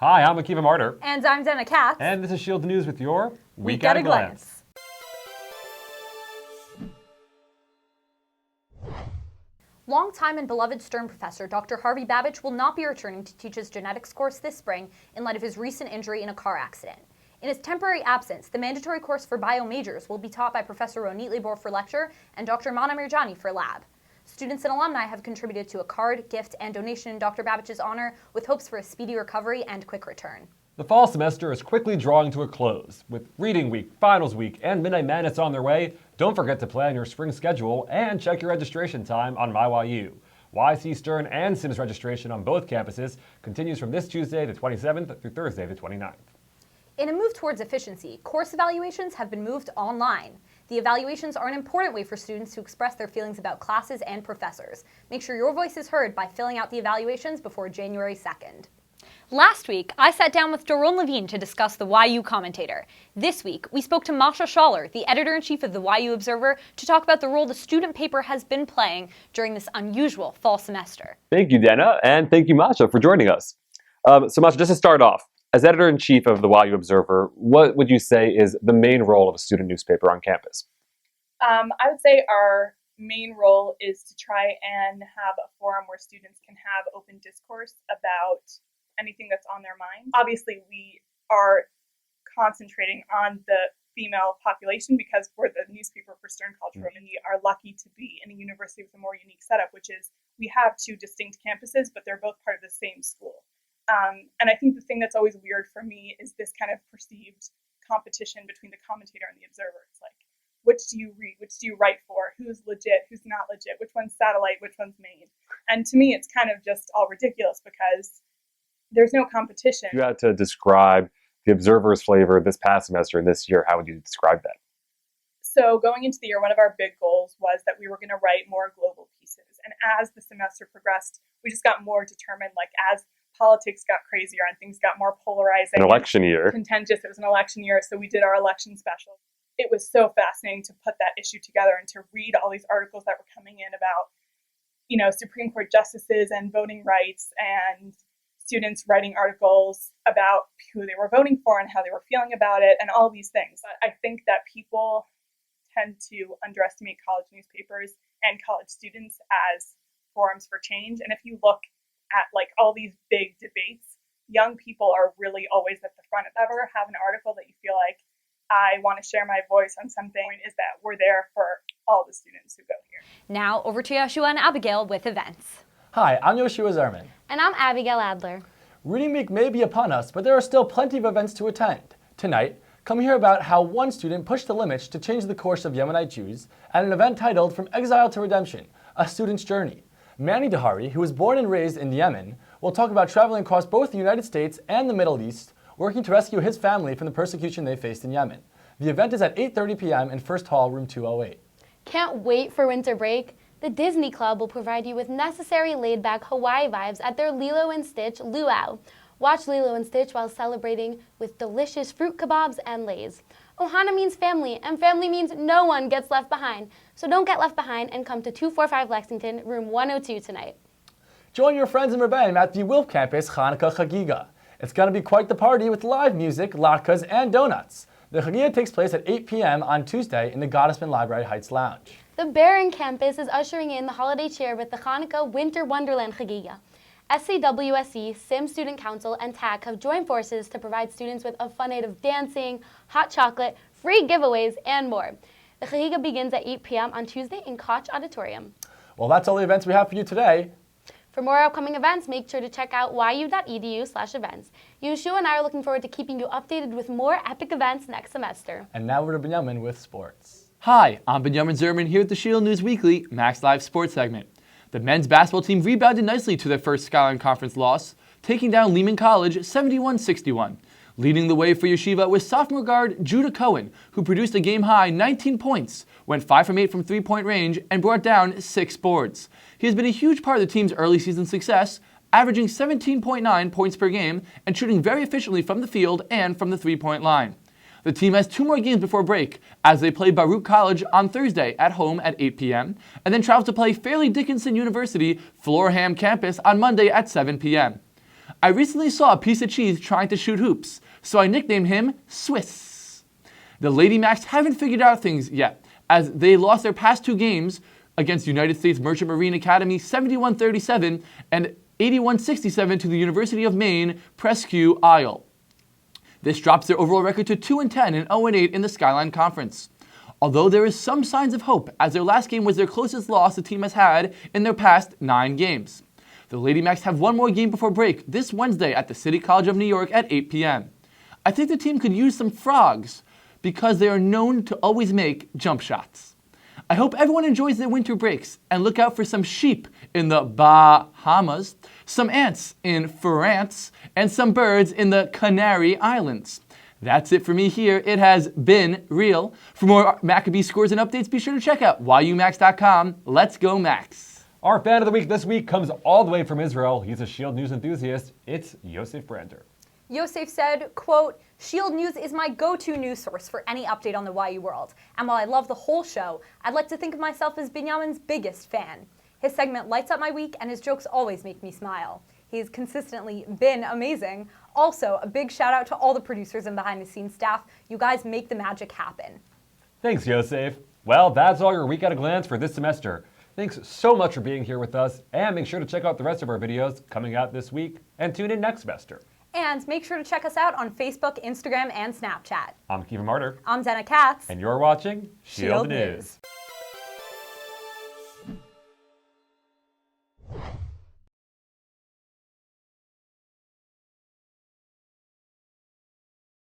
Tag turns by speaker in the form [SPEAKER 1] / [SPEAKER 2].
[SPEAKER 1] Hi, I'm Akiva Martyr.
[SPEAKER 2] And I'm Dana Katz.
[SPEAKER 1] And this is Shield News with your
[SPEAKER 2] Week at a Glance. Longtime and beloved Stern professor Dr. Harvey Babich will not be returning to teach his genetics course this spring in light of his recent injury in a car accident. In his temporary absence, the mandatory course for bio majors will be taught by Professor Ronit Libor for lecture and Dr. Mana Mirjani for lab. Students and alumni have contributed to a card, gift, and donation in Dr. Babich's honor with hopes for a speedy recovery and quick return.
[SPEAKER 1] The fall semester is quickly drawing to a close. With reading week, finals week, and Midnight Madness on their way, don't forget to plan your spring schedule and check your registration time on MyYU. YC Stern and Sims registration on both campuses continues from this Tuesday the 27th through Thursday the 29th.
[SPEAKER 2] In a move towards efficiency, course evaluations have been moved online. The evaluations are an important way for students to express their feelings about classes and professors. Make sure your voice is heard by filling out the evaluations before January 2nd. Last week, I sat down with Doron Levine to discuss the YU Commentator. This week, we spoke to Masha Schaller, the editor-in-chief of the YU Observer, to talk about the role the student paper has been playing during this unusual fall semester.
[SPEAKER 1] Thank you, Dana, and thank you, Masha, for joining us. So Masha, just to start off, as editor-in-chief of the YU Observer, what would you say is the main role of a student newspaper on campus?
[SPEAKER 3] I would say our main role is to try and have a forum where students can have open discourse about anything that's on their mind. Obviously, we are concentrating on the female population because we're the newspaper for Stern College Room, and we are lucky to be in a university with a more unique setup, which is we have two distinct campuses, but they're both part of the same school. And I think the thing that's always weird for me is this kind of perceived competition between the commentator and the observer. It's like, which do you read? Which do you write for? Who's legit? Who's not legit? Which one's satellite? Which one's main? And to me, it's kind of just all ridiculous because there's no competition.
[SPEAKER 1] If you had to describe the Observer's flavor this past semester and this year, how would you describe that?
[SPEAKER 3] So going into the year, one of our big goals was that we were going to write more global pieces. And as the semester progressed, we just got more determined, like as politics got crazier and things got more polarizing.
[SPEAKER 1] An election year.
[SPEAKER 3] Contentious. It was an election year, so we did our election special. It was so fascinating to put that issue together and to read all these articles that were coming in about, Supreme Court justices and voting rights, and students writing articles about who they were voting for and how they were feeling about it and all these things. I think that people tend to underestimate college newspapers and college students as forums for change. And if you look at like all these big debates, young people are really always at the front. If you ever have an article that you feel like I want to share my voice on something, is that we're there for all the students who go here.
[SPEAKER 2] Now over to Yeshua and Abigail with events.
[SPEAKER 4] Hi, I'm Yoshua Zerman.
[SPEAKER 5] And I'm Abigail Adler.
[SPEAKER 4] Reading Week may be upon us, but there are still plenty of events to attend. Tonight, come hear about how one student pushed the limits to change the course of Yemenite Jews at an event titled From Exile to Redemption, A Student's Journey. Manny Dahari, who was born and raised in Yemen, will talk about traveling across both the United States and the Middle East, working to rescue his family from the persecution they faced in Yemen. The event is at 8:30 p.m. in First Hall, room 208.
[SPEAKER 5] Can't wait for winter break? The Disney Club will provide you with necessary laid-back Hawaii vibes at their Lilo & Stitch Luau. Watch Lilo & Stitch while celebrating with delicious fruit kebabs and lays. Ohana means family, and family means no one gets left behind. So don't get left behind and come to 245 Lexington, room 102 tonight.
[SPEAKER 4] Join your friends in Rebbeim at the Wilf Campus Hanukkah Chagiga. It's going to be quite the party with live music, latkes, and donuts. The Chagiga takes place at 8 p.m. on Tuesday in the Gottesman Library Heights Lounge.
[SPEAKER 5] The Barron campus is ushering in the holiday cheer with the Hanukkah Winter Wonderland Chagiga. SCWSE, Sim Student Council, and TAC have joined forces to provide students with a fun night of dancing, hot chocolate, free giveaways, and more. The Chagiga begins at 8 p.m. on Tuesday in Koch Auditorium.
[SPEAKER 4] Well, that's all the events we have for you today.
[SPEAKER 5] For more upcoming events, make sure to check out yu.edu/events. Yeshua and I are looking forward to keeping you updated with more epic events next semester.
[SPEAKER 4] And now we're to Benjamin with sports.
[SPEAKER 6] Hi, I'm Benjamin Zerman here at the Shield News Weekly Max Live Sports segment. The men's basketball team rebounded nicely to their first Skyline Conference loss, taking down Lehman College 71-61. Leading the way for Yeshiva was sophomore guard Judah Cohen, who produced a game-high 19 points, went 5 from 8 from three-point range, and brought down 6 boards. He has been a huge part of the team's early season success, averaging 17.9 points per game and shooting very efficiently from the field and from the three-point line. The team has 2 more games before break, as they play Baruch College on Thursday at home at 8 p.m., and then travels to play Fairleigh Dickinson University Florham campus on Monday at 7 p.m. I recently saw a piece of cheese trying to shoot hoops, so I nicknamed him Swiss. The Lady Macs haven't figured out things yet, as they lost their past 2 games against United States Merchant Marine Academy 71-37 and 81-67 to the University of Maine Presque Isle. This drops their overall record to 2-10 and 0-8 in the Skyline Conference. Although there is some signs of hope, as their last game was their closest loss the team has had in their past 9 games. The Lady Macs have one more game before break this Wednesday at the City College of New York at 8 p.m. I think the team could use some frogs because they are known to always make jump shots. I hope everyone enjoys their winter breaks and look out for some sheep in the Bahamas, some ants in France, and some birds in the Canary Islands. That's it for me here. It has been real. For more Maccabee scores and updates, be sure to check out yumax.com. Let's go, Max.
[SPEAKER 1] Our fan of the week this week comes all the way from Israel. He's a Shield News enthusiast. It's Yosef Brander.
[SPEAKER 2] Yosef said, quote, Shield News is my go-to news source for any update on the YU world. And while I love the whole show, I'd like to think of myself as Binyamin's biggest fan. His segment lights up my week and his jokes always make me smile. He's consistently been amazing. Also, a big shout out to all the producers and behind the scenes staff. You guys make the magic happen.
[SPEAKER 1] Thanks, Yosef. Well, that's all your Week at a Glance for this semester. Thanks so much for being here with us, and make sure to check out the rest of our videos coming out this week, and tune in next semester.
[SPEAKER 2] And make sure to check us out on Facebook, Instagram, and Snapchat.
[SPEAKER 1] I'm Kevin Martyr.
[SPEAKER 2] I'm Dana Katz.
[SPEAKER 1] And you're watching Shield News.